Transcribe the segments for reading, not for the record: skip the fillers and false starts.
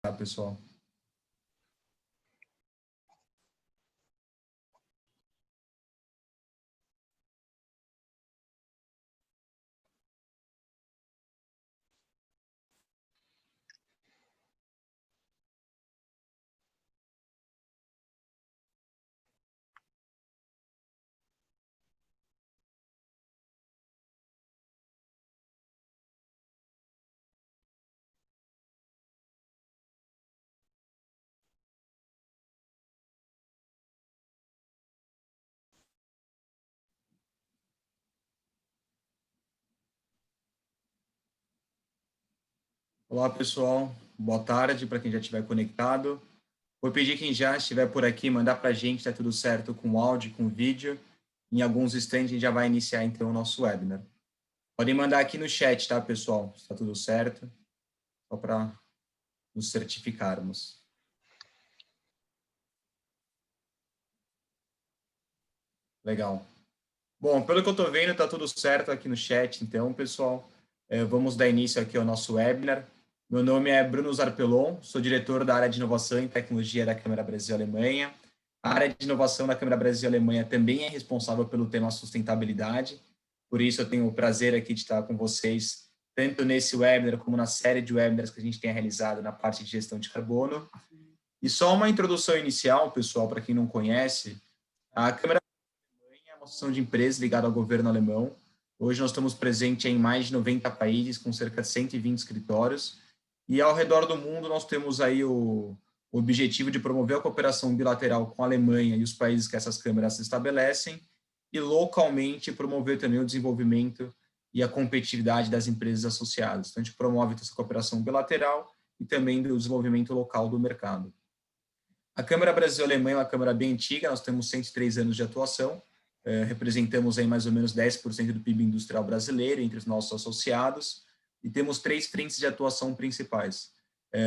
Tá, pessoal? Olá, pessoal. Boa tarde para quem já estiver conectado. Vou pedir quem já estiver por aqui, mandar para a gente, está tudo certo com o áudio, com o vídeo. Em alguns instantes a gente já vai iniciar, então, o nosso webinar. Podem mandar aqui no chat, tá, pessoal? Está tudo certo? Só para nos certificarmos. Legal. Bom, pelo que eu estou vendo, está tudo certo aqui no chat, então, pessoal. Vamos dar início aqui ao nosso webinar. Meu nome é Bruno Zarpelon, sou diretor da área de inovação e tecnologia da Câmara Brasil-Alemanha. A área de inovação da Câmara Brasil-Alemanha também é responsável pelo tema sustentabilidade, por isso eu tenho o prazer aqui de estar com vocês, tanto nesse webinar como na série de webinars que a gente tem realizado na parte de gestão de carbono. E só uma introdução inicial, pessoal, para quem não conhece, a Câmara é uma associação de empresas ligada ao governo alemão. Hoje nós estamos presentes em mais de 90 países, com cerca de 120 escritórios. E ao redor do mundo nós temos aí o objetivo de promover a cooperação bilateral com a Alemanha e os países que essas câmaras se estabelecem, e localmente promover também o desenvolvimento e a competitividade das empresas associadas. Então, a gente promove essa cooperação bilateral e também do desenvolvimento local do mercado. A Câmara Brasil-Alemanha é uma câmara bem antiga, nós temos 103 anos de atuação, representamos aí mais ou menos 10% do PIB industrial brasileiro entre os nossos associados, e temos 3 frentes de atuação principais.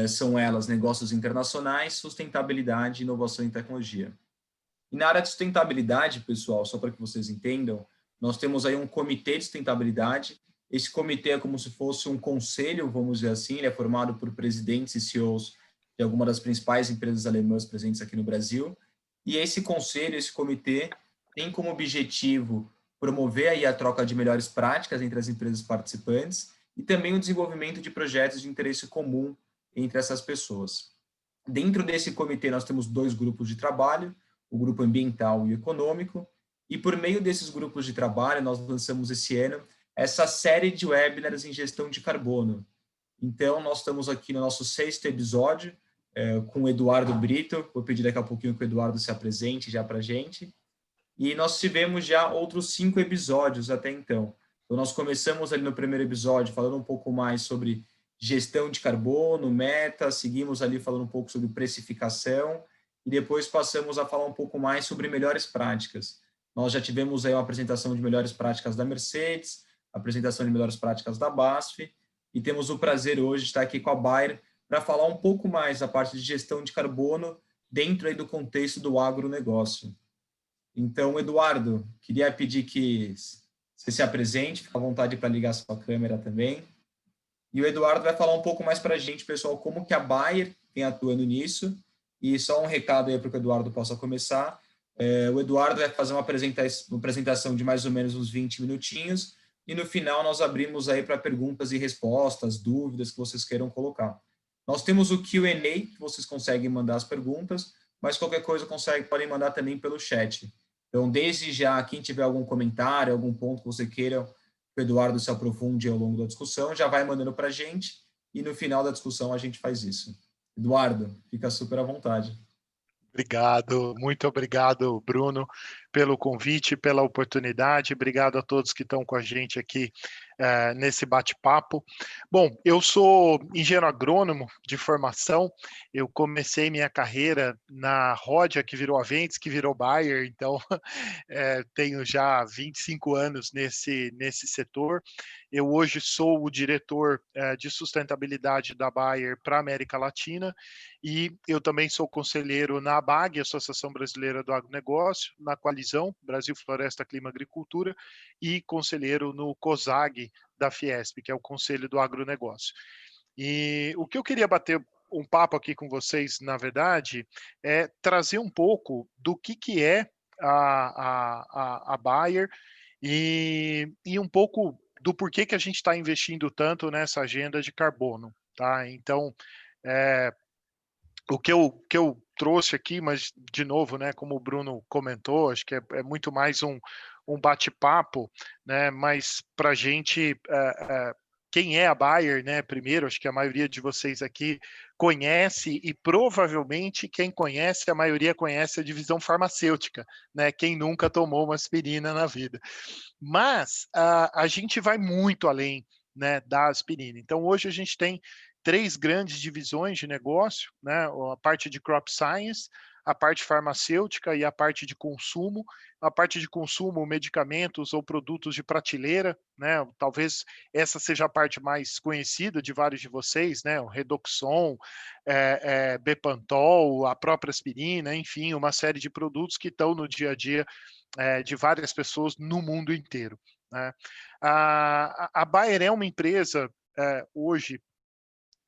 São elas negócios internacionais, sustentabilidade, inovação e tecnologia. E na área de sustentabilidade, pessoal, só para que vocês entendam, nós temos aí um comitê de sustentabilidade. Esse comitê é como se fosse um conselho, vamos dizer assim, ele é formado por presidentes e CEOs de algumas das principais empresas alemãs presentes aqui no Brasil. E esse conselho, esse comitê, tem como objetivo promover aí a troca de melhores práticas entre as empresas participantes e também o desenvolvimento de projetos de interesse comum entre essas pessoas. Dentro desse comitê, nós temos 2 grupos de trabalho, o grupo ambiental e econômico, e por meio desses grupos de trabalho, nós lançamos esse ano essa série de webinars em gestão de carbono. Então, nós estamos aqui no nosso 6º episódio, com o Eduardo Brito. Vou pedir daqui a pouquinho que o Eduardo se apresente já para a gente. E nós tivemos já outros 5 episódios até então. Então, nós começamos ali no primeiro episódio falando um pouco mais sobre gestão de carbono, meta, seguimos ali falando um pouco sobre precificação, e depois passamos a falar um pouco mais sobre melhores práticas. Nós já tivemos aí uma apresentação de melhores práticas da Mercedes, apresentação de melhores práticas da BASF, e temos o prazer hoje de estar aqui com a Bayer para falar um pouco mais da parte de gestão de carbono dentro aí do contexto do agronegócio. Então, Eduardo, queria pedir que você se apresente, fique à vontade para ligar a sua câmera também. E o Eduardo vai falar um pouco mais para a gente, pessoal, como que a Bayer vem atuando nisso. E só um recado aí para que o Eduardo possa começar. O Eduardo vai fazer uma apresentação de mais ou menos uns 20 minutinhos, e no final nós abrimos aí para perguntas e respostas, dúvidas que vocês queiram colocar. Nós temos o Q&A, que vocês conseguem mandar as perguntas, mas qualquer coisa podem mandar também pelo chat. Então, desde já, quem tiver algum comentário, algum ponto que você queira que o Eduardo se aprofunde ao longo da discussão, já vai mandando para a gente, e no final da discussão a gente faz isso. Eduardo, fica super à vontade. Obrigado, muito obrigado, Bruno, pelo convite, pela oportunidade. Obrigado a todos que estão com a gente aqui nesse bate-papo. Bom, eu sou engenheiro agrônomo de formação. Eu comecei minha carreira na Ródia, que virou Aventes, que virou Bayer, então tenho já 25 anos nesse setor. Eu hoje sou o diretor de sustentabilidade da Bayer para a América Latina, e eu também sou conselheiro na ABAG, Associação Brasileira do Agronegócio, na Coalizão Brasil Floresta, Clima e Agricultura, e conselheiro no COSAG da Fiesp, que é o Conselho do Agronegócio. E o que eu queria bater um papo aqui com vocês, na verdade, é trazer um pouco do que é a Bayer e um pouco do porquê que a gente está investindo tanto nessa agenda de carbono, tá? Então, eh, o que eu trouxe aqui, mas de novo, né, como o Bruno comentou, acho que é muito mais um bate-papo, né, mas para a gente, quem é a Bayer, né, primeiro, acho que a maioria de vocês aqui conhece e provavelmente quem conhece, a maioria conhece a divisão farmacêutica, né, quem nunca tomou uma aspirina na vida. Mas a gente vai muito além, né, da aspirina. Então, hoje a gente tem três grandes divisões de negócio, né, a parte de crop science, a parte farmacêutica e a parte de consumo. A parte de consumo, medicamentos ou produtos de prateleira, né, talvez essa seja a parte mais conhecida de vários de vocês, né, o Redoxon, Bepantol, a própria aspirina, enfim, uma série de produtos que estão no dia a dia de várias pessoas no mundo inteiro, né. A Bayer é uma empresa, hoje,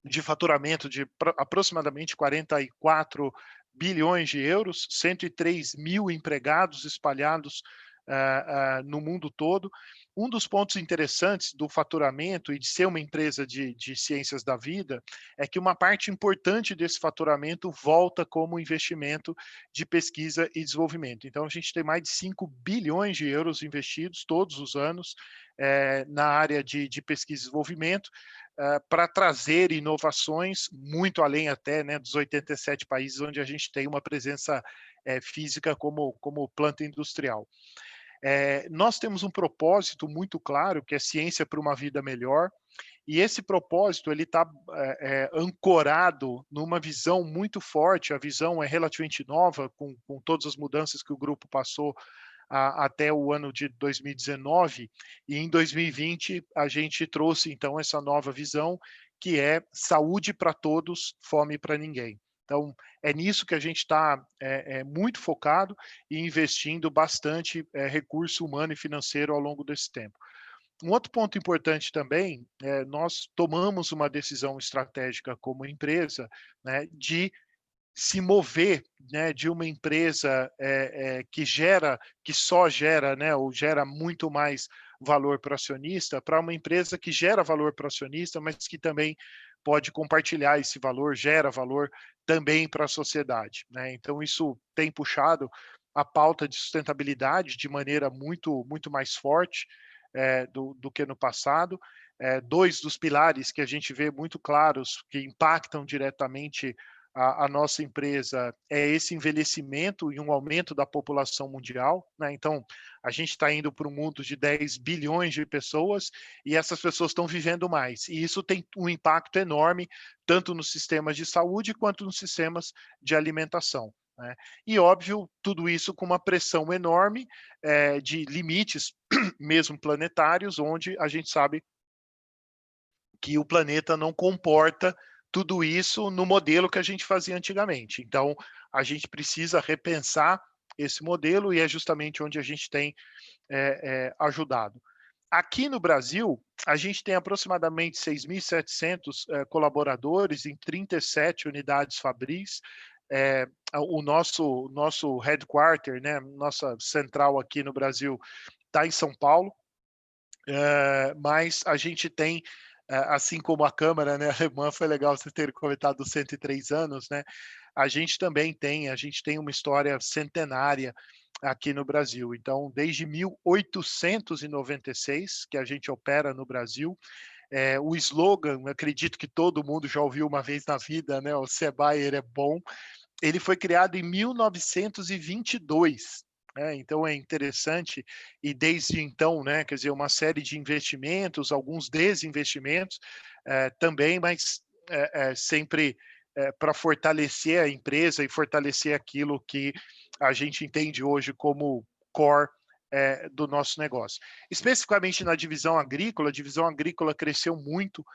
de faturamento de aproximadamente 44 bilhões de euros, 103 mil empregados espalhados no mundo todo. Um dos pontos interessantes do faturamento e de ser uma empresa de ciências da vida é que uma parte importante desse faturamento volta como investimento de pesquisa e desenvolvimento. Então, a gente tem mais de 5 bilhões de euros investidos todos os anos na área de pesquisa e desenvolvimento, para trazer inovações muito além até, né, dos 87 países onde a gente tem uma presença física como planta industrial. Nós temos um propósito muito claro, que é ciência para uma vida melhor, e esse propósito ele está ancorado numa visão muito forte. A visão é relativamente nova, com todas as mudanças que o grupo passou até o ano de 2019, e em 2020 a gente trouxe então essa nova visão, que é saúde para todos, fome para ninguém. Então, é nisso que a gente está muito focado e investindo bastante recurso humano e financeiro ao longo desse tempo. Um outro ponto importante também, nós tomamos uma decisão estratégica como empresa, né, de se mover, né, de uma empresa que só gera, né, ou gera muito mais valor para o acionista, para uma empresa que gera valor para o acionista, mas que também pode compartilhar esse valor, gera valor também para a sociedade, né? Então isso tem puxado a pauta de sustentabilidade de maneira muito mais forte do que no passado. Dois dos pilares que a gente vê muito claros que impactam diretamente a nossa empresa é esse envelhecimento e um aumento da população mundial, né? Então, a gente está indo para um mundo de 10 bilhões de pessoas e essas pessoas estão vivendo mais. E isso tem um impacto enorme, tanto nos sistemas de saúde quanto nos sistemas de alimentação, né? E, óbvio, tudo isso com uma pressão enorme de limites, mesmo planetários, onde a gente sabe que o planeta não comporta tudo isso no modelo que a gente fazia antigamente. Então, a gente precisa repensar esse modelo e é justamente onde a gente tem ajudado. Aqui no Brasil, a gente tem aproximadamente 6.700 colaboradores em 37 unidades fabris. O nosso headquarter, né, nossa central aqui no Brasil, está em São Paulo, mas a gente tem, assim como a Câmara, né, alemã, foi legal você ter comentado os 103 anos, né, a gente tem uma história centenária aqui no Brasil. Então, desde 1896 que a gente opera no Brasil. O slogan, acredito que todo mundo já ouviu uma vez na vida, né, o "Se é Bayer é bom", ele foi criado em 1922, né, então é interessante, e desde então, né, quer dizer, uma série de investimentos, alguns desinvestimentos também, mas sempre para fortalecer a empresa e fortalecer aquilo que a gente entende hoje como core do nosso negócio. Especificamente na divisão agrícola, a divisão agrícola cresceu muito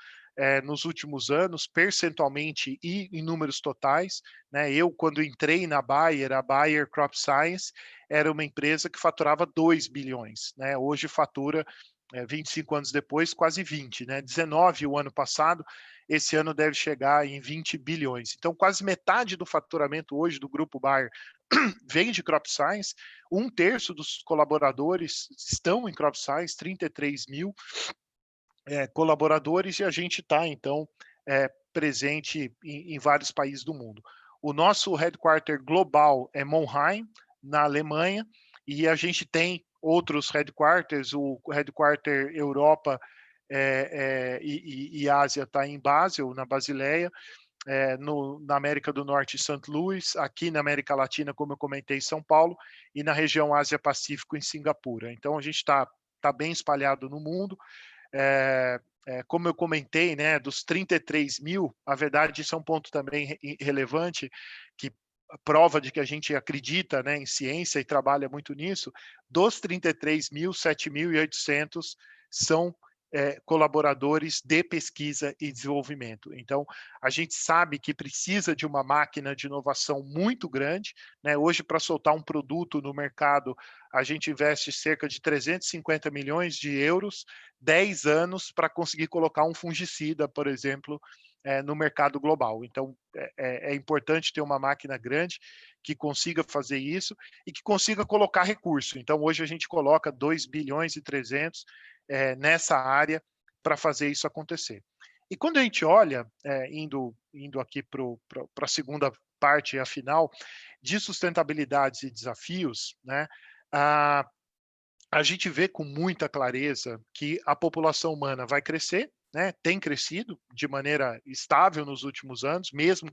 nos últimos anos, percentualmente e em números totais, né? Eu, quando entrei na Bayer, a Bayer Crop Science era uma empresa que faturava 2 bilhões, né? Hoje fatura 25 anos depois, quase 20, né? 19 o ano passado, esse ano deve chegar em 20 bilhões. Então, quase metade do faturamento hoje do Grupo Bayer vem de Crop Science, 1/3 dos colaboradores estão em Crop Science, 33 mil colaboradores, e a gente está, então, presente em vários países do mundo. O nosso headquarter global é Monheim, na Alemanha, e a gente tem outros headquarters, o headquarter Europa e Ásia está em Basel, na Basileia, na América do Norte, em St. Louis, aqui na América Latina, como eu comentei, em São Paulo, e na região Ásia-Pacífico, em Singapura. Então, a gente está bem espalhado no mundo. Como eu comentei, né, dos 33 mil, a verdade, isso é um ponto também relevante, que prova de que a gente acredita, né, em ciência e trabalha muito nisso. Dos 33 mil, 7.800 são colaboradores de pesquisa e desenvolvimento. Então, a gente sabe que precisa de uma máquina de inovação muito grande, né? Hoje, para soltar um produto no mercado, a gente investe cerca de 350 milhões de euros, 10 anos para conseguir colocar um fungicida, por exemplo, no mercado global. Então, é importante ter uma máquina grande que consiga fazer isso e que consiga colocar recurso. Então, hoje a gente coloca 2 bilhões e 300 nessa área para fazer isso acontecer. E quando a gente olha, indo aqui para a segunda parte, a final, de sustentabilidade e desafios, né, a gente vê com muita clareza que a população humana vai crescer, né, tem crescido de maneira estável nos últimos anos, mesmo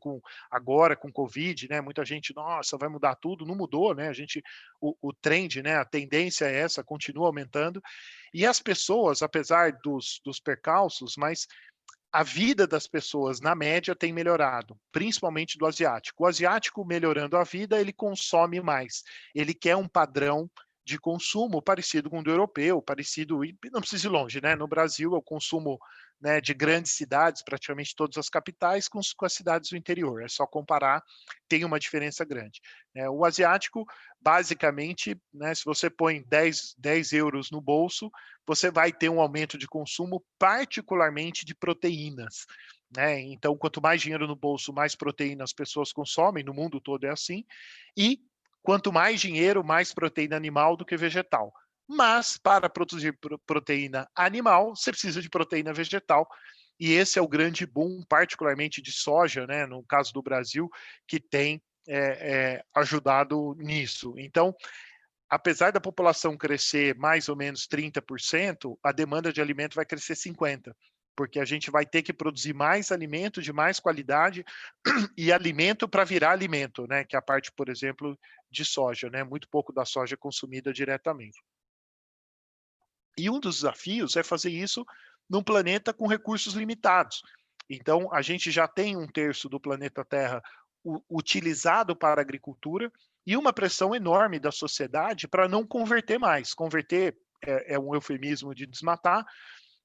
agora com Covid, né, muita gente, nossa, vai mudar tudo, não mudou, né, o trend, né, a tendência é essa, continua aumentando, e as pessoas, apesar dos percalços, mas a vida das pessoas, na média, tem melhorado, principalmente do asiático. O asiático, melhorando a vida, ele consome mais. Ele quer um padrão de consumo parecido com o do europeu, parecido, e não precisa ir longe, né? No Brasil, o consumo, né, de grandes cidades, praticamente todas as capitais, com as cidades do interior. É só comparar, tem uma diferença grande. O asiático, basicamente, né, se você põe 10 euros no bolso, você vai ter um aumento de consumo, particularmente de proteínas. Né? Então, quanto mais dinheiro no bolso, mais proteína as pessoas consomem, no mundo todo é assim, e quanto mais dinheiro, mais proteína animal do que vegetal. Mas, para produzir proteína animal, você precisa de proteína vegetal, e esse é o grande boom, particularmente de soja, né, no caso do Brasil, que tem ajudado nisso. Então, apesar da população crescer mais ou menos 30%, a demanda de alimento vai crescer 50%, porque a gente vai ter que produzir mais alimento de mais qualidade e alimento para virar alimento, né? Que é a parte, por exemplo, de soja, né? Muito pouco da soja é consumida diretamente. E um dos desafios é fazer isso num planeta com recursos limitados. Então, a gente já tem 1/3 do planeta Terra utilizado para a agricultura e uma pressão enorme da sociedade para não converter mais. Converter é um eufemismo de desmatar,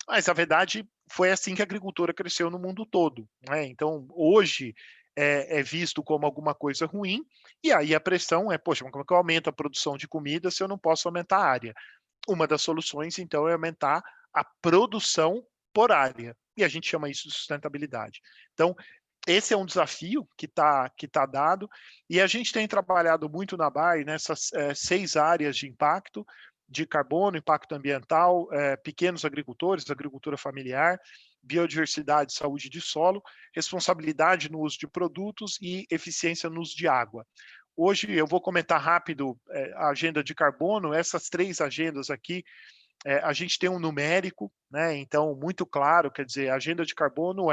mas a verdade foi assim que a agricultura cresceu no mundo todo. Né? Então, hoje é visto como alguma coisa ruim, e aí a pressão é, poxa, como é que eu aumento a produção de comida se eu não posso aumentar a área? Uma das soluções, então, é aumentar a produção por área, e a gente chama isso de sustentabilidade. Então, esse é um desafio que tá dado, e a gente tem trabalhado muito na Bayer nessas 6 áreas de impacto, de carbono, impacto ambiental, pequenos agricultores, agricultura familiar, biodiversidade, saúde de solo, responsabilidade no uso de produtos e eficiência no uso de água. Hoje eu vou comentar rápido a agenda de carbono, essas 3 agendas aqui, a gente tem um numérico, né? Então, muito claro, quer dizer, a agenda de carbono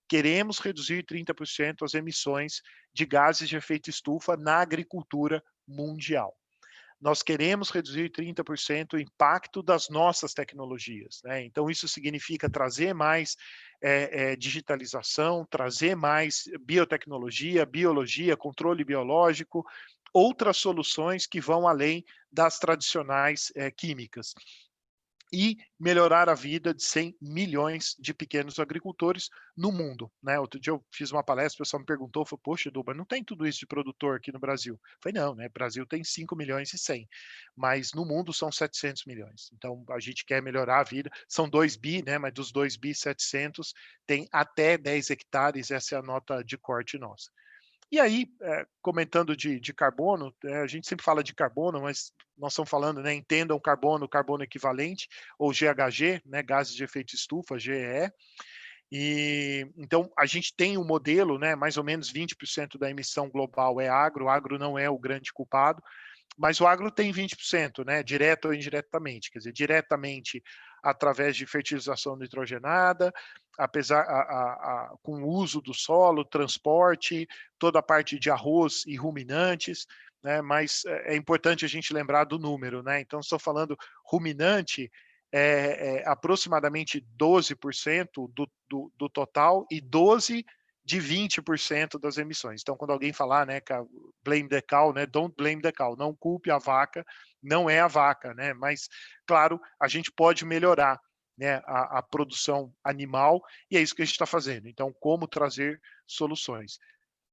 queremos reduzir 30% as emissões de gases de efeito estufa na agricultura mundial. Nós queremos reduzir 30% o impacto das nossas tecnologias. Né? Então, isso significa trazer mais digitalização, trazer mais biotecnologia, biologia, controle biológico, outras soluções que vão além das tradicionais químicas. e melhorar a vida de 100 milhões de pequenos agricultores no mundo, né? Outro dia eu fiz uma palestra, o pessoal me perguntou, falou, poxa, Edu, mas não tem tudo isso de produtor aqui no Brasil. Eu falei, não, né? Brasil tem 5 milhões e 100, mas no mundo são 700 milhões. Então, a gente quer melhorar a vida. São 2 bi, né? Mas dos 2 bi, 700 tem até 10 hectares, essa é a nota de corte nossa. E aí, comentando de carbono, a gente sempre fala de carbono, mas nós estamos falando, né, entendam carbono, carbono equivalente, ou GHG, né, gases de efeito estufa, GEE. E então a gente tem um modelo, né, mais ou menos 20% da emissão global é agro, o agro não é o grande culpado, mas o agro tem 20%, né, direto ou indiretamente, quer dizer, diretamente através de fertilização nitrogenada, apesar com o uso do solo, transporte, toda a parte de arroz e ruminantes, né, mas é importante a gente lembrar do número, né? Então, estou falando ruminante é aproximadamente 12% do total e 12 de 20% das emissões. Então, quando alguém falar, né, blame the cow, né, don't blame the cow, não culpe a vaca, não é a vaca, né, mas, claro, a gente pode melhorar, né, a produção animal e é isso que a gente está fazendo. Então, como trazer soluções?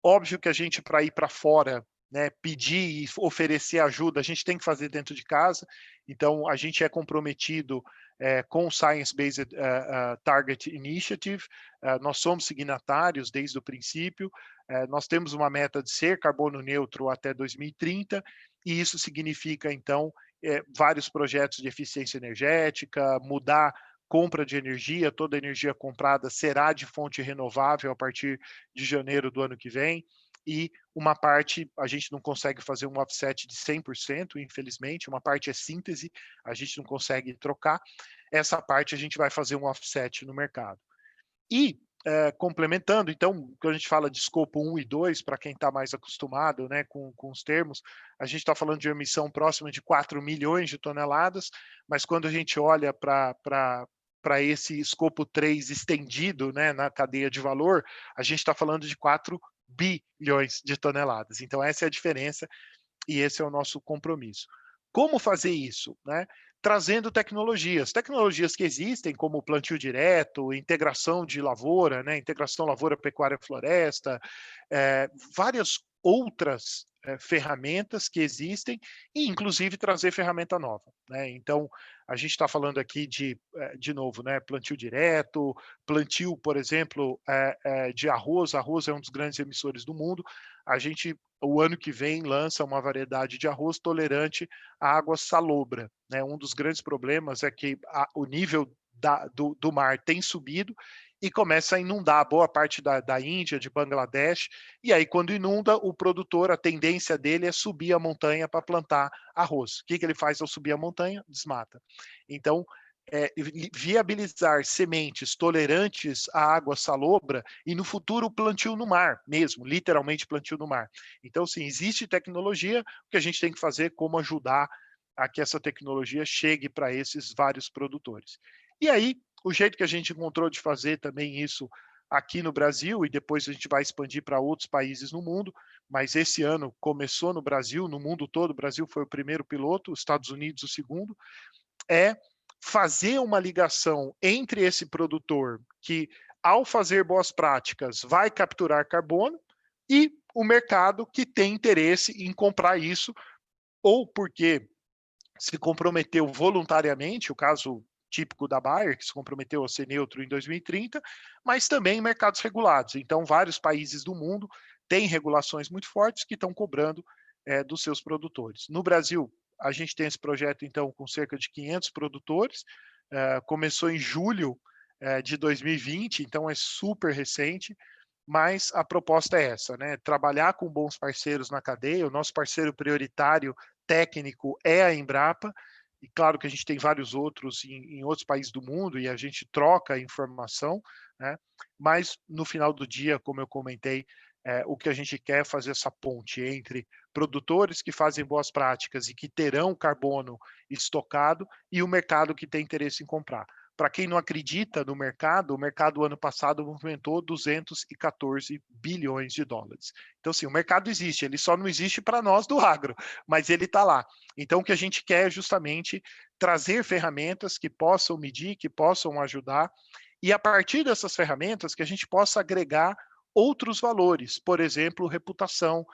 Óbvio que a gente, para ir para fora, né, pedir e oferecer ajuda, a gente tem que fazer dentro de casa. Então, a gente é comprometido com o Science Based Target Initiative, nós somos signatários desde o princípio, nós temos uma meta de ser carbono neutro até 2030, e isso significa, então, vários projetos de eficiência energética, mudar compra de energia, toda energia comprada será de fonte renovável a partir de janeiro do ano que vem, e uma parte a gente não consegue fazer um offset de 100%, infelizmente, uma parte é síntese, a gente não consegue trocar, essa parte a gente vai fazer um offset no mercado. E, complementando, então, quando a gente fala de escopo 1 e 2, para quem está mais acostumado, né, com os termos, a gente está falando de emissão próxima de 4 milhões de toneladas, mas quando a gente olha para esse escopo 3 estendido, né, na cadeia de valor, a gente está falando de 4 bilhões de toneladas. Então, essa é a diferença e esse é o nosso compromisso. Como fazer isso? Né? Trazendo tecnologias que existem, como o plantio direto, integração de lavoura, né? Integração lavoura, pecuária, floresta, várias outras ferramentas que existem e, inclusive, trazer ferramenta nova. Né? Então, a gente está falando aqui de novo, né? Plantio direto, plantio, por exemplo, de arroz. Arroz é um dos grandes emissores do mundo. A gente, o ano que vem, lança uma variedade de arroz tolerante à água salobra. Né? Um dos grandes problemas é que o nível do mar tem subido e começa a inundar boa parte da Índia, de Bangladesh, e aí quando inunda, o produtor, a tendência dele é subir a montanha para plantar arroz. O que ele faz ao subir a montanha? Desmata. Então, viabilizar sementes tolerantes à água salobra e no futuro plantio no mar mesmo, literalmente plantio no mar. Então, sim, existe tecnologia, o que a gente tem que fazer como ajudar a que essa tecnologia chegue para esses vários produtores. E aí, o jeito que a gente encontrou de fazer também isso aqui no Brasil, e depois a gente vai expandir para outros países no mundo, mas esse ano começou no Brasil, no mundo todo, o Brasil foi o primeiro piloto, os Estados Unidos o segundo, é fazer uma ligação entre esse produtor que, ao fazer boas práticas, vai capturar carbono e o mercado que tem interesse em comprar isso, ou porque se comprometeu voluntariamente, o caso típico da Bayer, que se comprometeu a ser neutro em 2030, mas também em mercados regulados. Então, vários países do mundo têm regulações muito fortes que estão cobrando dos seus produtores. No Brasil, a gente tem esse projeto, então, com cerca de 500 produtores, começou em julho de 2020, então é super recente, mas a proposta é essa, né? Trabalhar com bons parceiros na cadeia, o nosso parceiro prioritário técnico é a Embrapa, e claro que a gente tem vários outros em outros países do mundo e a gente troca informação, né? Mas no final do dia, como eu comentei, o que a gente quer é fazer essa ponte entre produtores que fazem boas práticas e que terão carbono estocado e o mercado que tem interesse em comprar. para quem não acredita no mercado, o mercado ano passado movimentou 214 bilhões de dólares. Então, assim, o mercado existe, ele só não existe para nós do agro, mas ele está lá. Então, o que a gente quer é justamente trazer ferramentas que possam medir, que possam ajudar, e a partir dessas ferramentas que a gente possa agregar outros valores, por exemplo, reputação,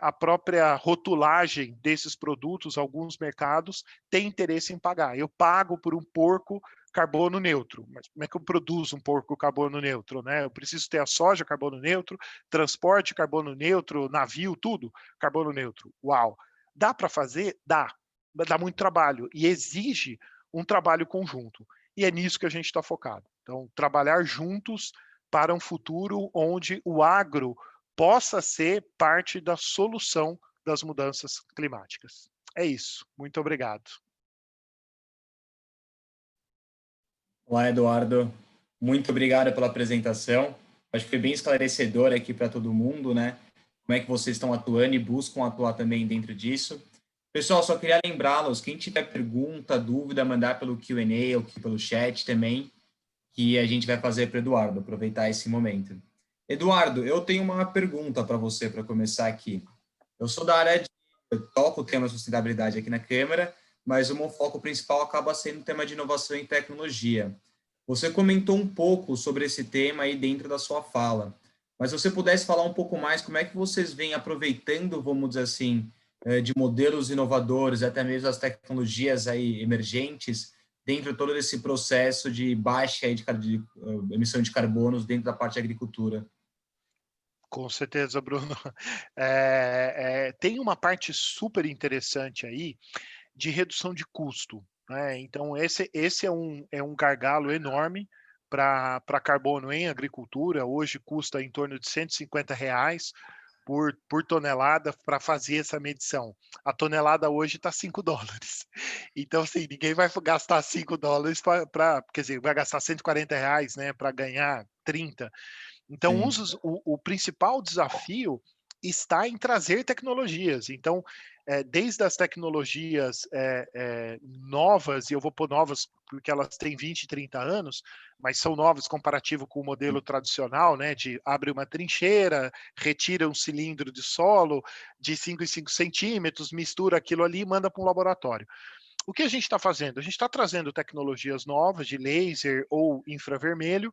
a própria rotulagem desses produtos, alguns mercados têm interesse em pagar. Eu pago por um porco carbono neutro, mas como é que eu produzo um porco carbono neutro, né? Eu preciso ter a soja carbono neutro, transporte carbono neutro, navio, tudo carbono neutro. Uau! Dá para fazer? Dá muito trabalho e exige um trabalho conjunto. E é nisso que a gente está focado. Então, trabalhar juntos para um futuro onde o agro possa ser parte da solução das mudanças climáticas. É isso. Muito obrigado. Olá, Eduardo. Muito obrigado pela apresentação. Acho que foi bem esclarecedor aqui para todo mundo, né? Como é que vocês estão atuando e buscam atuar também dentro disso. Pessoal, só queria lembrá-los, quem tiver pergunta, dúvida, mandar pelo Q&A ou pelo chat também, que a gente vai fazer para o Eduardo, aproveitar esse momento. Eduardo, eu tenho uma pergunta para você para começar aqui. Eu sou da área de... Eu toco o tema sustentabilidade aqui na Câmara, mas o meu foco principal acaba sendo o tema de inovação e tecnologia. Você comentou um pouco sobre esse tema aí dentro da sua fala, mas se você pudesse falar um pouco mais, como é que vocês vêm aproveitando, vamos dizer assim, de modelos inovadores, até mesmo as tecnologias aí emergentes, dentro de todo esse processo de baixa aí de emissão de carbonos dentro da parte de agricultura? Com certeza, Bruno. Tem uma parte super interessante aí de redução de custo, né? Então, esse é um gargalo enorme para carbono em agricultura. Hoje custa em torno de R$ 150 por tonelada para fazer essa medição. A tonelada hoje está $5. Então, assim, ninguém vai gastar $5 quer dizer, vai gastar R$ 140, né, para ganhar 30. Então, Sim. o principal desafio está em trazer tecnologias. Então, desde as tecnologias novas, e eu vou pôr novas porque elas têm 20, 30 anos, mas são novas comparativo com o modelo tradicional, né, de abre uma trincheira, retira um cilindro de solo de 5 em 5 centímetros, mistura aquilo ali e manda para um laboratório. O que a gente está fazendo? A gente está trazendo tecnologias novas de laser ou infravermelho,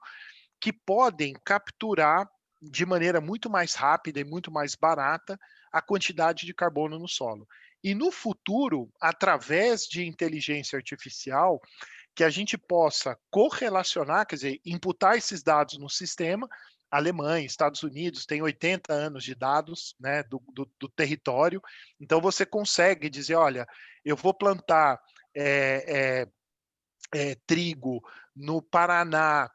que podem capturar de maneira muito mais rápida e muito mais barata a quantidade de carbono no solo. E no futuro, através de inteligência artificial, que a gente possa correlacionar, quer dizer, imputar esses dados no sistema. Alemanha, Estados Unidos têm 80 anos de dados, né, do território, então você consegue dizer, olha, eu vou plantar trigo no Paraná,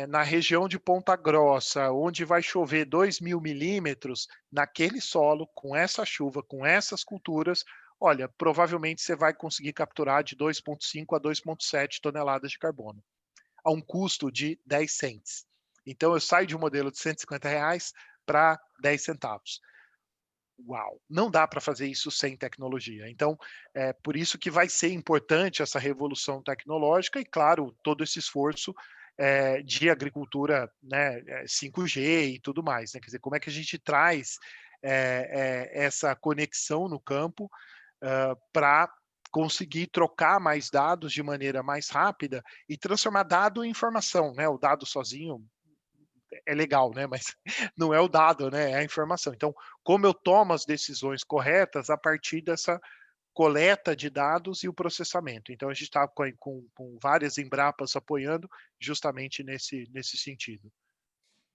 na região de Ponta Grossa, onde vai chover 2.000 milímetros, naquele solo, com essa chuva, com essas culturas, olha, provavelmente você vai conseguir capturar de 2,5 a 2,7 toneladas de carbono, a um custo de 10 cents. Então, eu saio de um modelo de R$ 150 para 10 centavos. Uau, não dá para fazer isso sem tecnologia. Então, é por isso que vai ser importante essa revolução tecnológica e, claro, todo esse esforço de agricultura, né, 5G e tudo mais. Né? Quer dizer, como é que a gente traz essa conexão no campo para conseguir trocar mais dados de maneira mais rápida e transformar dado em informação, né? O dado sozinho é legal, né? Mas não é o dado, né? É a informação. Então, como eu tomo as decisões corretas a partir dessa coleta de dados e o processamento. Então, a gente está com várias Embrapas apoiando justamente nesse sentido.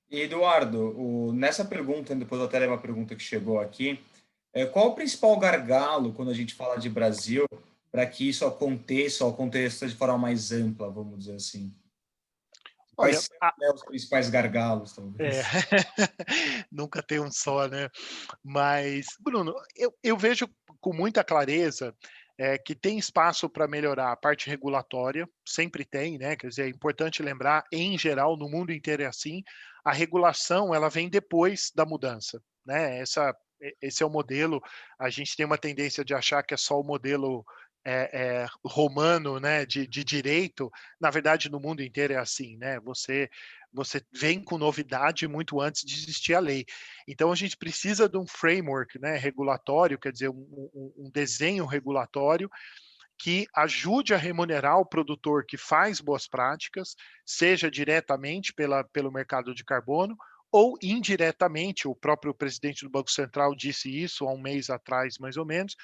E, Eduardo, nessa pergunta, depois eu até levo a pergunta que chegou aqui, qual o principal gargalo quando a gente fala de Brasil para que isso aconteça, ou aconteça de forma mais ampla, vamos dizer assim? Quais Olha, são, né, os principais gargalos, é, talvez? nunca tem um só, né? Mas, Bruno, eu vejo com muita clareza que tem espaço para melhorar a parte regulatória, sempre tem, né? Quer dizer, é importante lembrar, em geral, no mundo inteiro é assim, a regulação ela vem depois da mudança, né? Esse é o modelo, a gente tem uma tendência de achar que é só o modelo romano, né, de direito, na verdade no mundo inteiro é assim, né? Você vem com novidade muito antes de existir a lei. Então a gente precisa de um framework, né, regulatório, quer dizer, um desenho regulatório que ajude a remunerar o produtor que faz boas práticas, seja diretamente pelo mercado de carbono ou indiretamente. O próprio presidente do Banco Central disse isso há um mês atrás, mais ou menos.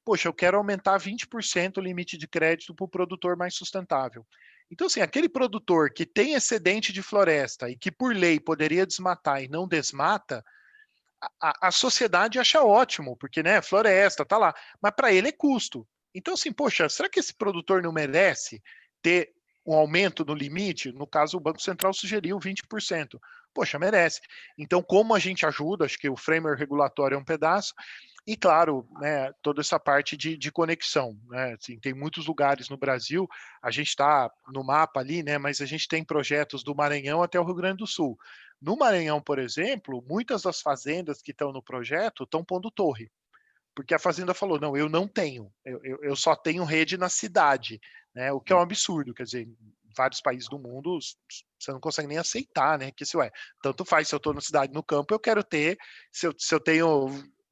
Poxa, eu quero aumentar 20% o limite de crédito para o produtor mais sustentável. Então, assim, aquele produtor que tem excedente de floresta e que, por lei, poderia desmatar e não desmata, a sociedade acha ótimo, porque, né, floresta, tá lá. Mas para ele é custo. Então, assim, poxa, será que esse produtor não merece ter um aumento no limite? No caso, o Banco Central sugeriu 20%. Poxa, merece. Então, como a gente ajuda? Acho que o framework regulatório é um pedaço, e claro, né, toda essa parte de conexão, né? Assim, tem muitos lugares no Brasil, a gente está no mapa ali, né? Mas a gente tem projetos do Maranhão até o Rio Grande do Sul. No Maranhão, por exemplo, muitas das fazendas que estão no projeto estão pondo torre, porque a fazenda falou: não, eu não tenho, eu só tenho rede na cidade, né? O que é um absurdo, quer dizer, em vários países do mundo você não consegue nem aceitar, né? Que se ué, tanto faz se eu estou na cidade, no campo, eu quero ter, se eu tenho,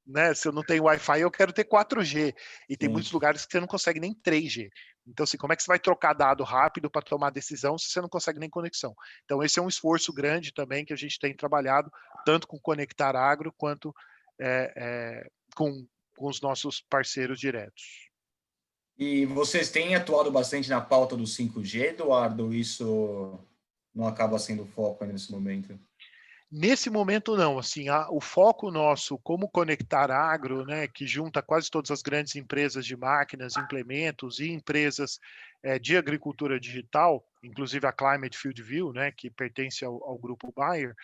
né? Se eu não tenho Wi-Fi, eu quero ter 4G, e tem Sim. muitos lugares que você não consegue nem 3G. Então, assim, como é que você vai trocar dado rápido para tomar decisão se você não consegue nem conexão? Então, esse é um esforço grande também que a gente tem trabalhado, tanto com Conectar Agro, quanto com os nossos parceiros diretos. E vocês têm atuado bastante na pauta do 5G, Eduardo? Isso não acaba sendo o foco aí nesse momento? Nesse momento, não. Assim, o foco nosso, como conectar agro, né, que junta quase todas as grandes empresas de máquinas, implementos e empresas de agricultura digital, inclusive a Climate Field View, né, que pertence ao grupo Bayer,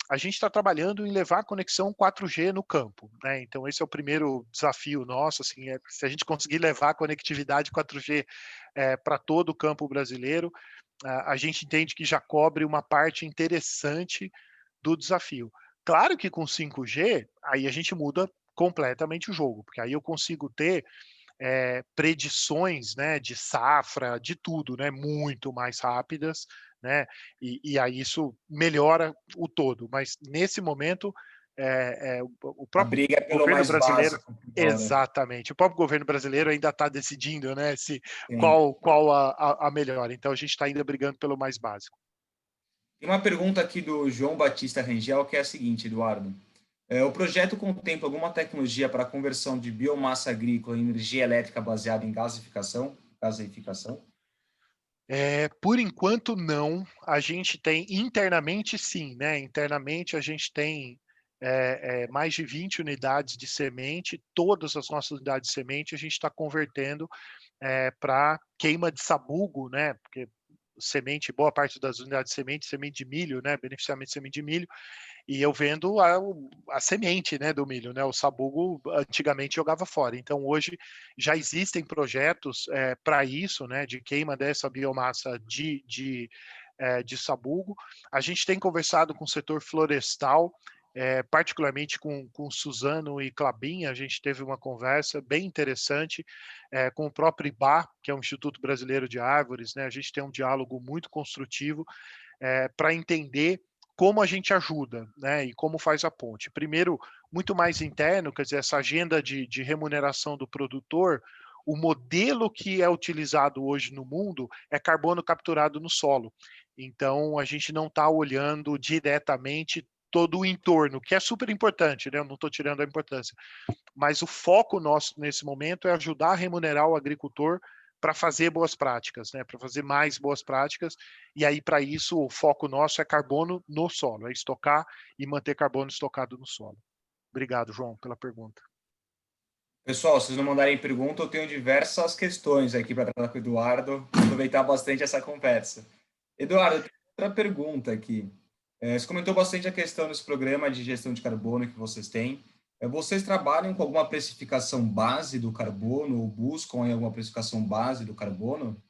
a gente está trabalhando em levar a conexão 4G no campo, né? Então esse é o primeiro desafio nosso, assim, se a gente conseguir levar a conectividade 4G para todo o campo brasileiro, a gente entende que já cobre uma parte interessante do desafio. Claro que com 5G, aí a gente muda completamente o jogo, porque aí eu consigo ter predições, né, de safra, de tudo, né, muito mais rápidas, né, e aí isso melhora o todo. Mas nesse momento, o A próprio briga é pelo governo mais brasileiro, básico agora. exatamente, o próprio governo brasileiro ainda está decidindo, né, se Sim. qual a melhor. Então a gente está ainda brigando pelo mais básico. Tem uma pergunta aqui do João Batista Rangel, que é a seguinte, Eduardo. O projeto contempla alguma tecnologia para a conversão de biomassa agrícola em energia elétrica baseada em gasificação? Gaseificação? Por enquanto, não. A gente tem internamente, sim, né? Internamente a gente tem mais de 20 unidades de semente. Todas as nossas unidades de semente a gente está convertendo para queima de sabugo, né? Porque semente, boa parte das unidades de semente de milho, né? Beneficiamento de semente de milho, e eu vendo a semente, né, do milho, né? O sabugo antigamente jogava fora. Então hoje já existem projetos para isso, né, de queima dessa biomassa de sabugo. A gente tem conversado com o setor florestal, particularmente com Suzano e Clabin. A gente teve uma conversa bem interessante com o próprio IBA, que é o Instituto Brasileiro de Árvores, né? A gente tem um diálogo muito construtivo para entender como a gente ajuda, né, e como faz a ponte. Primeiro, muito mais interno, quer dizer, essa agenda de remuneração do produtor, o modelo que é utilizado hoje no mundo é carbono capturado no solo. Então, a gente não está olhando diretamente todo o entorno, que é super importante, né? Eu não estou tirando a importância, mas o foco nosso nesse momento é ajudar a remunerar o agricultor para fazer boas práticas, né? Para fazer mais boas práticas, e aí para isso o foco nosso é carbono no solo, é estocar e manter carbono estocado no solo. Obrigado, João, pela pergunta. Pessoal, se vocês não mandarem pergunta, eu tenho diversas questões aqui para tratar com o Eduardo, aproveitar bastante essa conversa. Eduardo, eu tenho outra pergunta aqui. Você comentou bastante a questão desse programa de gestão de carbono que vocês têm. Vocês trabalham com alguma precificação base do carbono ou buscam em alguma precificação base do carbono?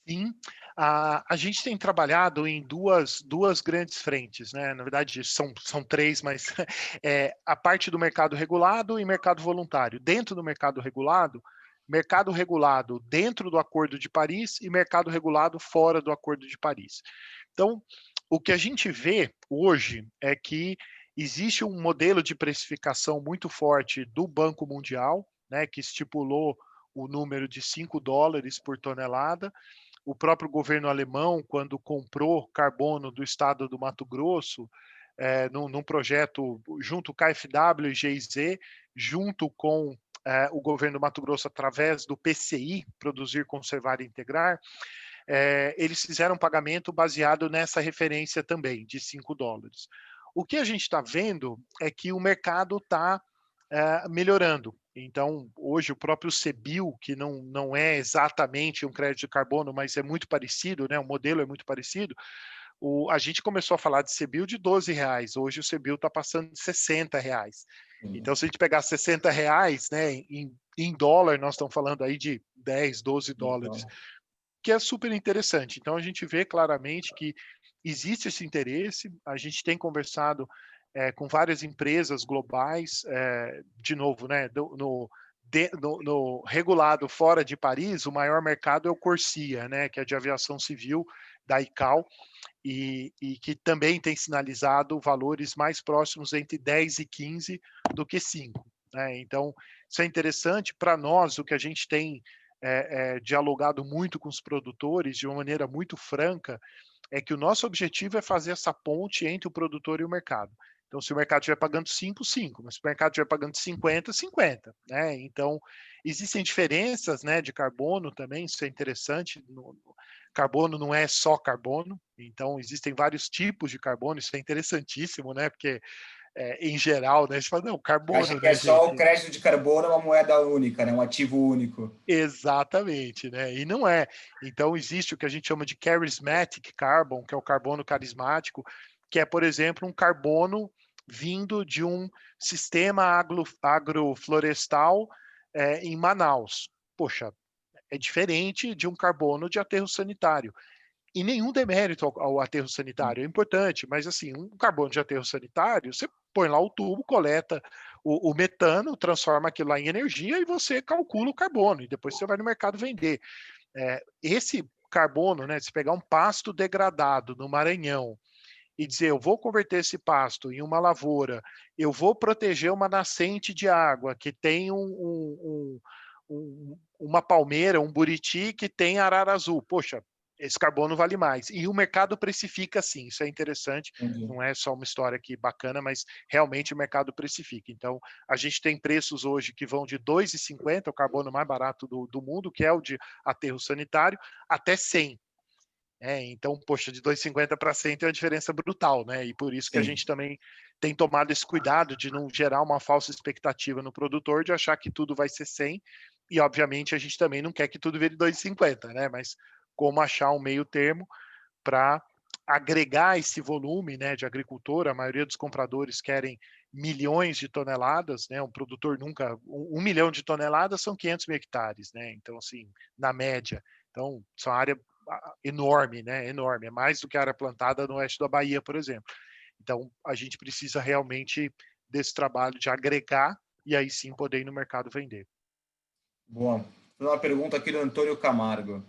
Sim, a gente tem trabalhado em duas grandes frentes, né? Na verdade, são três, mas a parte do mercado regulado e mercado voluntário. Dentro do mercado regulado, mercado regulado dentro do Acordo de Paris e mercado regulado fora do Acordo de Paris. Então, o que a gente vê hoje é que existe um modelo de precificação muito forte do Banco Mundial, né, que estipulou o número de $5 por tonelada. O próprio governo alemão, quando comprou carbono do estado do Mato Grosso, num projeto junto com a KfW e GIZ, junto com o governo do Mato Grosso, através do PCI, Produzir, Conservar e Integrar, eles fizeram um pagamento baseado nessa referência também, de $5. O que a gente está vendo é que o mercado está melhorando. Então, hoje, o próprio CBIO, que não é exatamente um crédito de carbono, mas é muito parecido, né? O modelo é muito parecido. A gente começou a falar de CBIO de R$ 12, hoje o CBIO está passando de R$ 60. Então, se a gente pegar R$ 60, né, em dólar, nós estamos falando aí de 10, 12 dólares, que é super interessante. Então, a gente vê claramente que existe esse interesse, a gente tem conversado com várias empresas globais, de novo, né, no regulado fora de Paris, o maior mercado é o CORSIA, né, que é de aviação civil da ICAO, e que também tem sinalizado valores mais próximos entre 10 e 15 do que 5. Né? Então, isso é interessante para nós, o que a gente tem dialogado muito com os produtores de uma maneira muito franca, é que o nosso objetivo é fazer essa ponte entre o produtor e o mercado. Então, se o mercado estiver pagando 5, 5, mas se o mercado estiver pagando 50, 50. Né? Então, existem diferenças, né, de carbono também, isso é interessante. Carbono não é só carbono, então existem vários tipos de carbono, isso é interessantíssimo, né? Porque, em geral, né, a gente fala, não, Acha carbono, que é né, só o gente? crédito de carbono, uma moeda única, né? Um ativo único. Exatamente, né? E não é. Então, existe o que a gente chama de charismatic carbon, que é o carbono carismático, que é, por exemplo, um carbono vindo de um sistema agroflorestal em Manaus. Poxa, é diferente de um carbono de aterro sanitário. E nenhum demérito ao aterro sanitário, é importante, mas assim, um carbono de aterro sanitário, você põe lá o tubo, coleta o metano, transforma aquilo lá em energia e você calcula o carbono, e depois você vai no mercado vender. Esse carbono, né, se pegar um pasto degradado no Maranhão e dizer, eu vou converter esse pasto em uma lavoura, eu vou proteger uma nascente de água que tem uma palmeira, um buriti que tem arara azul. Poxa, esse carbono vale mais. E o mercado precifica assim, isso é interessante, Entendi. não é só uma história aqui bacana, mas realmente o mercado precifica. Então, a gente tem preços hoje que vão de 2,50, o carbono mais barato do mundo, que é o de aterro sanitário, até 100. Então, poxa, de 2,50 para 100 tem uma diferença brutal, né? E por isso que a Sim. gente também tem tomado esse cuidado de não gerar uma falsa expectativa no produtor, de achar que tudo vai ser 100, e obviamente a gente também não quer que tudo vire 2,50, né? Mas como achar um meio termo para agregar esse volume, né, de agricultor. A maioria dos compradores querem milhões de toneladas, né? Um produtor nunca... 1 milhão de toneladas são 500 mil hectares, né? Então, assim, na média. Então, são área enorme, né? Enorme. É mais do que a área plantada no oeste da Bahia, por exemplo. Então, a gente precisa realmente desse trabalho de agregar e aí sim poder ir no mercado vender. Boa. Uma pergunta aqui do Antônio Camargo.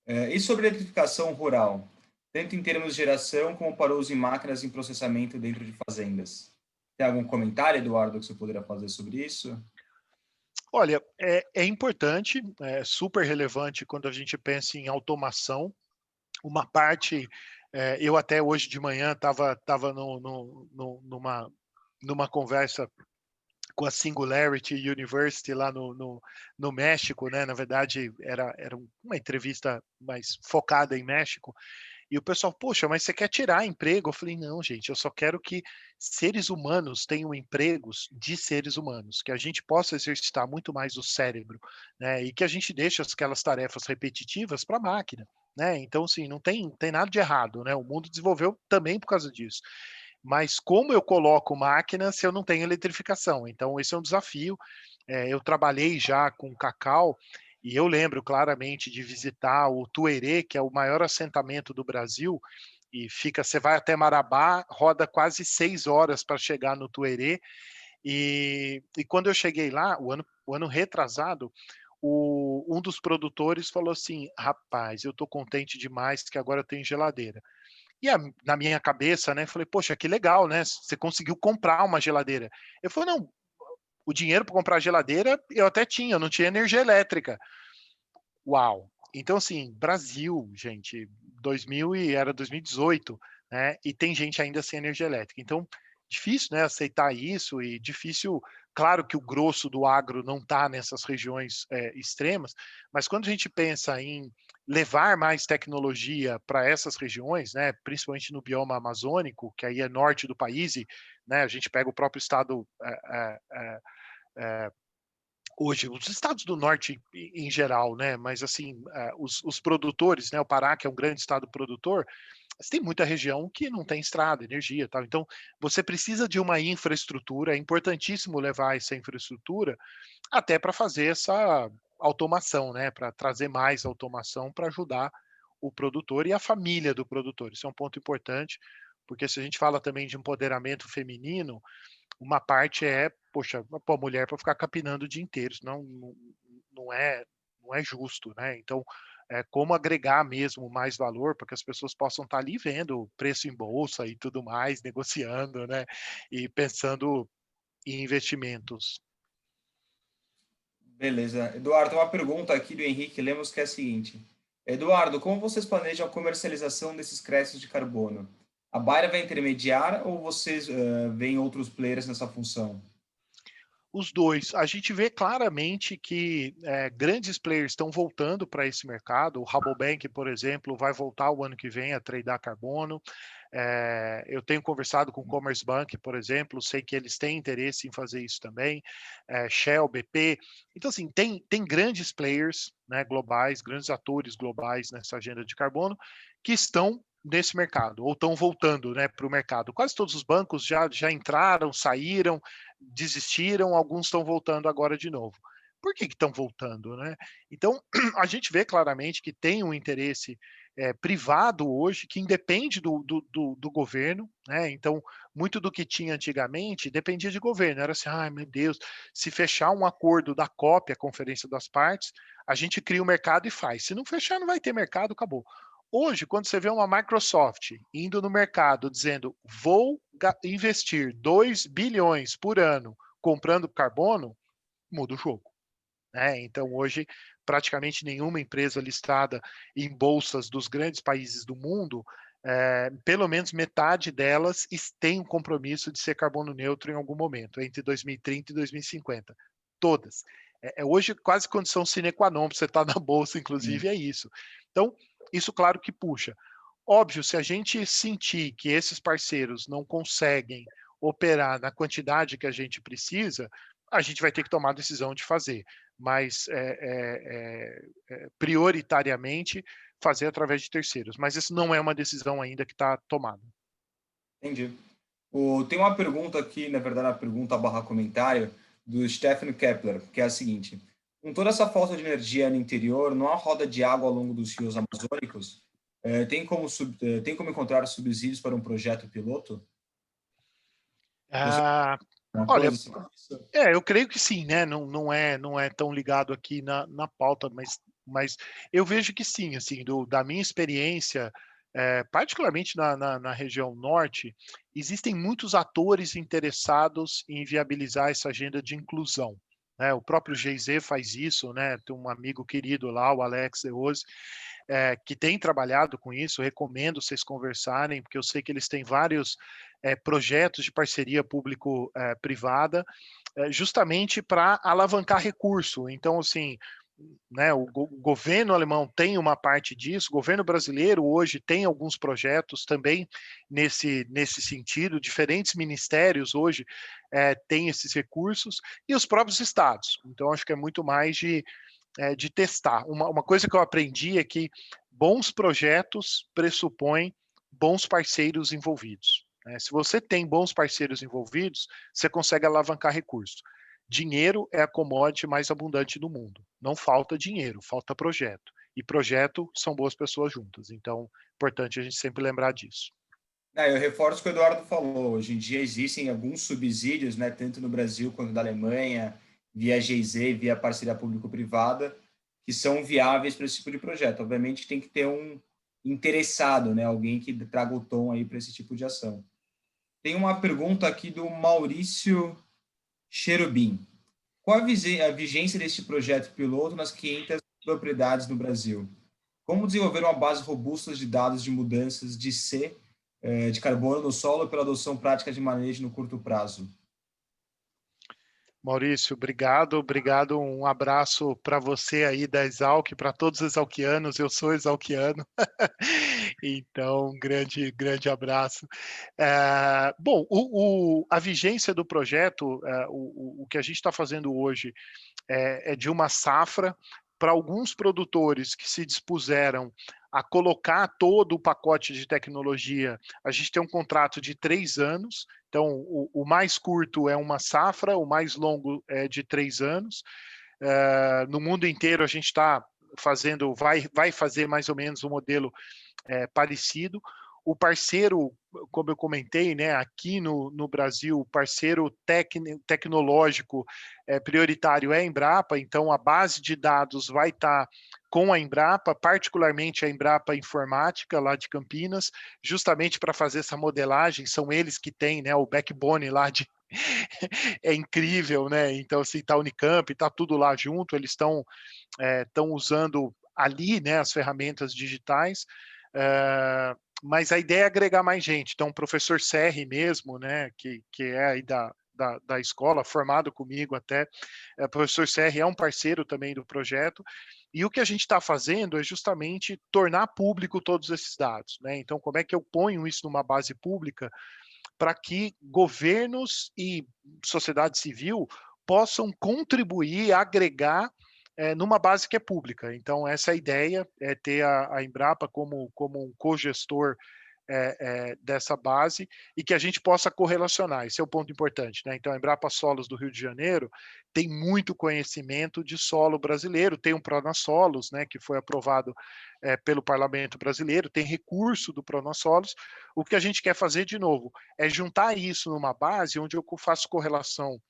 E sobre eletrificação rural, tanto em termos de geração como para uso em máquinas em processamento dentro de fazendas? Tem algum comentário, Eduardo, que você poderia fazer sobre isso? Olha, é importante, é super relevante quando a gente pensa em automação. Uma parte, eu até hoje de manhã estava numa conversa com a Singularity University lá no México, né? Na verdade, era uma entrevista mais focada em México, e o pessoal, poxa, mas você quer tirar emprego? Eu falei, não, gente, eu só quero que seres humanos tenham empregos de seres humanos, que a gente possa exercitar muito mais o cérebro, né? E que a gente deixe aquelas tarefas repetitivas para a máquina, né? Então, assim, não tem nada de errado, né? O mundo desenvolveu também por causa disso. Mas como eu coloco máquina se eu não tenho eletrificação? Então, esse é um desafio. Eu trabalhei já com cacau, e eu lembro claramente de visitar o Tuerê, que é o maior assentamento do Brasil, e você vai até Marabá, roda quase 6 horas para chegar no Tuerê, e quando eu cheguei lá, o ano retrasado, um dos produtores falou assim: "Rapaz, eu estou contente demais que agora eu tenho geladeira". E na minha cabeça, né, falei: "Poxa, que legal, né, você conseguiu comprar uma geladeira". Eu falei: "Não, o dinheiro para comprar a geladeira eu até tinha, eu não tinha energia elétrica". Uau! Então, assim, Brasil, gente, 2018, né, e tem gente ainda sem energia elétrica. Então, difícil, né, aceitar isso e difícil, claro que o grosso do agro não está nessas regiões, extremas, mas quando a gente pensa em levar mais tecnologia para essas regiões, né, principalmente no bioma amazônico, que aí é norte do país e, né, a gente pega o próprio estado, hoje, os estados do norte em geral, né, mas assim, os produtores, né, o Pará, que é um grande estado produtor, mas tem muita região que não tem estrada, energia e tal. Então, você precisa de uma infraestrutura, é importantíssimo levar essa infraestrutura até para fazer essa automação, né, para trazer mais automação para ajudar o produtor e a família do produtor. Isso é um ponto importante, porque se a gente fala também de empoderamento feminino, uma parte é, poxa, pô, a mulher para ficar capinando o dia inteiro, senão não é justo, né. Então, como agregar mesmo mais valor para que as pessoas possam estar ali vendo o preço em bolsa e tudo mais, negociando, né, e pensando em investimentos. Beleza. Eduardo, tem uma pergunta aqui do Henrique Lemos que é a seguinte: Eduardo, como vocês planejam a comercialização desses créditos de carbono? A Bayer vai intermediar ou vocês veem outros players nessa função? Os 2. A gente vê claramente que, grandes players estão voltando para esse mercado. O Rabobank, por exemplo, vai voltar o ano que vem a tradear carbono. Eu tenho conversado com o Commerzbank, por exemplo, sei que eles têm interesse em fazer isso também, Shell, BP. Então, assim, tem grandes players, né, globais, grandes atores globais nessa agenda de carbono, que estão nesse mercado, ou estão voltando, né, para o mercado. Quase todos os bancos já entraram, saíram, desistiram, alguns estão voltando agora de novo. Por que estão voltando, né? Então, a gente vê claramente que tem um interesse privado hoje que independe do governo, né? Então, muito do que tinha antigamente dependia de governo. Era assim, ai meu Deus, se fechar um acordo da COP, a Conferência das Partes, a gente cria o mercado e faz. Se não fechar, não vai ter mercado, acabou. Hoje, quando você vê uma Microsoft indo no mercado dizendo vou investir 2 bilhões por ano comprando carbono, muda o jogo. Né? Então, hoje, praticamente nenhuma empresa listada em bolsas dos grandes países do mundo, pelo menos metade delas tem um compromisso de ser carbono neutro em algum momento, entre 2030 e 2050. Todas. Hoje quase condição sine qua non para você estar na bolsa, Sim, inclusive, é isso. Então, isso claro que puxa. Óbvio, se a gente sentir que esses parceiros não conseguem operar na quantidade que a gente precisa, a gente vai ter que tomar a decisão de fazer, mas prioritariamente fazer através de terceiros. Mas isso não é uma decisão ainda que está tomada. entendi. Tem uma pergunta aqui, na verdade, uma pergunta barra comentário, do Stephen Kepler, que é a seguinte: com toda essa falta de energia no interior, não há roda de água ao longo dos rios amazônicos? Tem como encontrar subsídios para um projeto piloto? Você Ah, tem uma olha, coisa sobre isso? eu creio que sim, né? Não é tão ligado aqui na pauta, mas eu vejo que sim, assim, da minha experiência, particularmente na região norte, existem muitos atores interessados em viabilizar essa agenda de inclusão. Né? O próprio GIZ faz isso, né? Tem um amigo querido lá, o Alex Deose, que tem trabalhado com isso. Recomendo vocês conversarem, porque eu sei que eles têm vários projetos de parceria público-privada, justamente para alavancar recurso. Então, assim, né, o governo alemão tem uma parte disso, o governo brasileiro hoje tem alguns projetos também nesse sentido, diferentes ministérios hoje têm esses recursos, e os próprios estados. Então, acho que é muito mais de testar. Uma coisa que eu aprendi é que bons projetos pressupõem bons parceiros envolvidos. Né? Se você tem bons parceiros envolvidos, você consegue alavancar recursos. Dinheiro é a commodity mais abundante do mundo. Não falta dinheiro, falta projeto. E projeto são boas pessoas juntas. Então, é importante a gente sempre lembrar disso. Eu reforço o que o Eduardo falou. Hoje em dia existem alguns subsídios, né, tanto no Brasil quanto na Alemanha via GIZ, via parceria público-privada, que são viáveis para esse tipo de projeto. Obviamente tem que ter um interessado, né? Alguém que traga o tom aí para esse tipo de ação. Tem uma pergunta aqui do Maurício Cherubim. Qual a vigência deste projeto piloto nas 500 propriedades no Brasil? Como desenvolver uma base robusta de dados de mudanças de de carbono no solo pela adoção prática de manejo no curto prazo? Maurício, obrigado. Um abraço para você aí da Exalc, para todos os exalquianos. Eu sou exalquiano, então grande abraço. Bom, a vigência do projeto, o que a gente está fazendo hoje é de uma safra para alguns produtores que se dispuseram a colocar todo o pacote de tecnologia. A gente tem um contrato de 3 anos, então o mais curto é uma safra, o mais longo é de 3 anos. No mundo inteiro a gente está fazendo, vai fazer mais ou menos um modelo parecido. O parceiro, como eu comentei, né, aqui no Brasil, o parceiro tecnológico prioritário é a Embrapa, então a base de dados vai estar com a Embrapa, particularmente a Embrapa Informática, lá de Campinas, justamente para fazer essa modelagem, são eles que têm, né, o backbone lá de... é incrível, né? Então, assim, tá Unicamp, tá tudo lá junto, eles estão usando ali, né, as ferramentas digitais, mas a ideia é agregar mais gente. Então, o professor Serri mesmo, né, que é aí da escola, formado comigo até, o professor Serri é um parceiro também do projeto, e o que a gente está fazendo é justamente tornar público todos esses dados, né? Então, como é que eu ponho isso numa base pública para que governos e sociedade civil possam contribuir, agregar numa base que é pública. Então, essa é a ideia, é ter a Embrapa como um cogestor dessa base e que a gente possa correlacionar. Esse é o ponto importante, né? Então, a Embrapa Solos do Rio de Janeiro tem muito conhecimento de solo brasileiro, tem um Pronasolos, né, que foi aprovado pelo Parlamento brasileiro, tem recurso do Pronasolos. O que a gente quer fazer, de novo, é juntar isso numa base onde eu faço correlação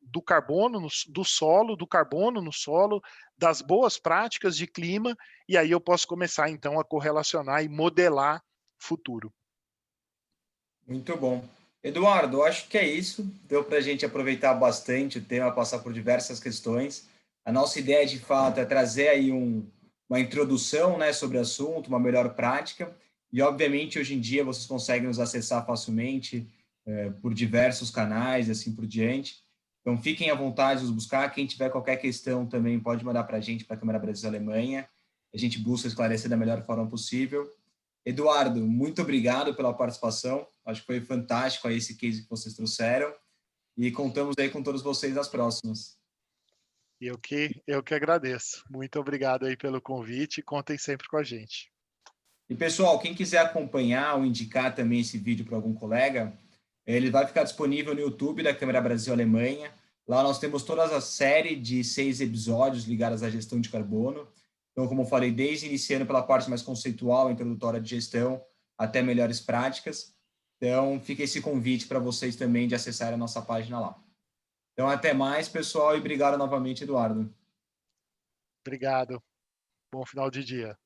do carbono, do carbono no solo, das boas práticas de clima, e aí eu posso começar, então, a correlacionar e modelar futuro. Muito bom. Eduardo, acho que é isso. Deu para a gente aproveitar bastante o tema, passar por diversas questões. A nossa ideia, de fato, é trazer aí uma introdução, né, sobre o assunto, uma melhor prática. E, obviamente, hoje em dia vocês conseguem nos acessar facilmente por diversos canais e assim por diante. Então, fiquem à vontade de nos buscar. Quem tiver qualquer questão também pode mandar para a gente, para a Câmara Brasil-Alemanha. A gente busca esclarecer da melhor forma possível. Eduardo, muito obrigado pela participação. Acho que foi fantástico aí esse case que vocês trouxeram. E contamos aí com todos vocês nas próximas. Eu que agradeço. Muito obrigado aí pelo convite. Contem sempre com a gente. E, pessoal, quem quiser acompanhar ou indicar também esse vídeo para algum colega, ele vai ficar disponível no YouTube da Câmara Brasil-Alemanha. Lá nós temos toda a série de 6 episódios ligados à gestão de carbono. Então, como eu falei, desde iniciando pela parte mais conceitual, introdutória de gestão, até melhores práticas. Então, fica esse convite para vocês também de acessar a nossa página lá. Então, até mais, pessoal, e obrigado novamente, Eduardo. Obrigado. Bom final de dia.